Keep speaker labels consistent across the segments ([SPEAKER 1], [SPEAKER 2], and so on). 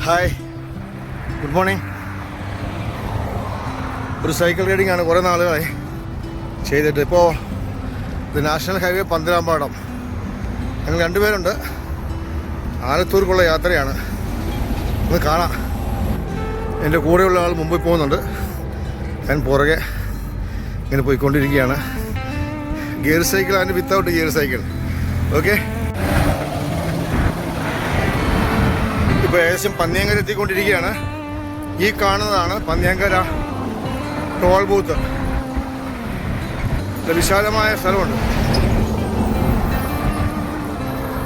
[SPEAKER 1] Hi, good morning. ഒരു cycle riding ആണ് കുറേ നാളുകളായി ചെയ്തിട്ട്. ഇപ്പോൾ ഇത് നാഷണൽ ഹൈവേ 12-ാം പാടം. ഞങ്ങൾ രണ്ടുപേരുണ്ട്. ആലത്തൂർക്കുള്ള യാത്രയാണ്. ഒന്ന് കാണാം. എൻ്റെ കൂടെയുള്ള ആൾ മുമ്പിൽ പോകുന്നുണ്ട്, ഞാൻ പുറകെ ഇങ്ങനെ പോയിക്കൊണ്ടിരിക്കുകയാണ്. Gear cycle and without gear cycle. Okay, ഇപ്പോൾ ഏകദേശം പന്നിയങ്കര എത്തിക്കൊണ്ടിരിക്കുകയാണ്. ഈ കാണുന്നതാണ് പന്നിയങ്കര ടോൾ ബൂത്ത്. വിശാലമായ സ്ഥലമുണ്ട്.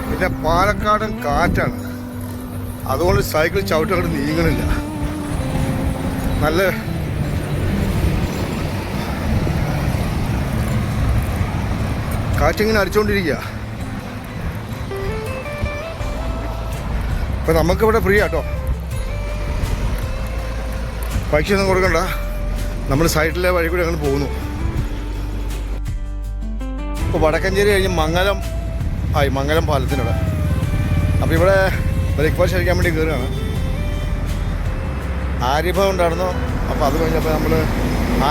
[SPEAKER 1] പിന്നെ പാലക്കാടൻ കാറ്റാണ്, അതുകൊണ്ട് സൈക്കിൾ ചവിട്ടങ്ങോട്ട് നീങ്ങണില്ല. നല്ല കാറ്റിങ്ങനെ അടിച്ചുകൊണ്ടിരിക്കുക. ഇപ്പം നമുക്കിവിടെ ഫ്രീ ആട്ടോ, പൈസ ഒന്നും കൊടുക്കണ്ട. നമ്മൾ സൈഡിലെ വഴി കൂടി അങ്ങനെ പോകുന്നു. ഇപ്പോൾ വടക്കഞ്ചേരി കഴിഞ്ഞ് മംഗലം പാലത്തിനവിടെ. അപ്പോൾ ഇവിടെ ബ്രേക്ക്ഫാസ്റ്റ് കഴിക്കാൻ വേണ്ടി കയറുകയാണ്. ആര്യഭവൻ ഉണ്ടായിരുന്നു, അപ്പോൾ അത് കഴിഞ്ഞപ്പോൾ നമ്മൾ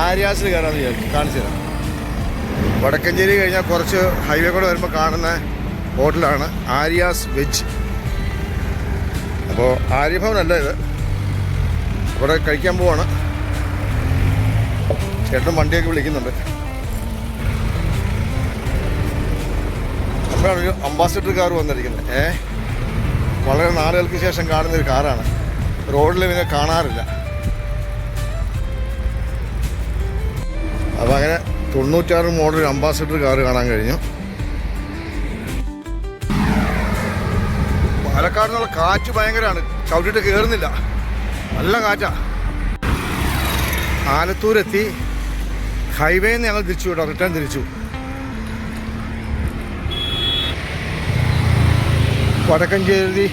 [SPEAKER 1] ആര്യാസിൽ കയറാമെന്ന് വിചാരിച്ചു. കാണിച്ചു തരാം. വടക്കഞ്ചേരി കഴിഞ്ഞാൽ കുറച്ച് ഹൈവേ കൂടെ വരുമ്പോൾ കാണുന്ന ഹോട്ടലാണ് ആര്യാസ് വെജ്. അപ്പോൾ ആര്യഭവൻ അല്ല ഇത്. ഇവിടെ കഴിക്കാൻ പോവാണ്. ചേട്ടൻ വണ്ടിയൊക്കെ വിളിക്കുന്നുണ്ട്. അപ്പോഴാണ് ഒരു അംബാസിഡർ കാർ വന്നിരിക്കുന്നത്. വളരെ നാളുകൾക്ക് ശേഷം കാണുന്നൊരു കാറാണ്. റോഡിൽ പിന്നെ കാണാറില്ല. അപ്പോൾ അങ്ങനെ 96 മോഡൽ അംബാസിഡർ കാർ കാണാൻ കഴിഞ്ഞു. പാലക്കാട് നിന്നുള്ള കാറ്റ് ഭയങ്കരമാണ്, ചവിട്ടിട്ട് കയറുന്നില്ല. നല്ല കാറ്റാ. ആലത്തൂരെത്തി. ഹൈവേയിൽ നിന്ന് ഞങ്ങൾ തിരിച്ചു കേട്ടോ, റിട്ടേൺ തിരിച്ചു. വടക്കഞ്ചേരി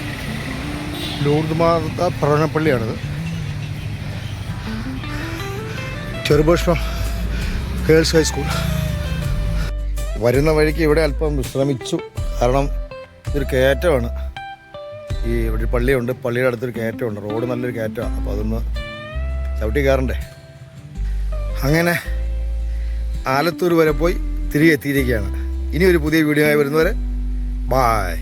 [SPEAKER 1] ലൂർദ് മാതാ പ്രവണപ്പള്ളിയാണിത്. Cherupushpam girls high school. വരുന്ന വഴിക്ക് ഇവിടെ അല്പം വിശ്രമിച്ചു. കാരണം ഇതൊരു കയറ്റമാണ്. ഈ ഇവിടെ ഒരു പള്ളിയുണ്ട്, പള്ളിയുടെ അടുത്തൊരു കയറ്റമുണ്ട്. റോഡ് നല്ലൊരു കയറ്റമാണ്. അപ്പോൾ അതൊന്ന് ചവിട്ടി കയറണ്ടേ. അങ്ങനെ ആലത്തൂർ വരെ പോയി തിരികെ എത്തിയിരിക്കുകയാണ്. ഇനി ഒരു പുതിയ വീഡിയോ ആയി വരുന്നവരെ ബായ്.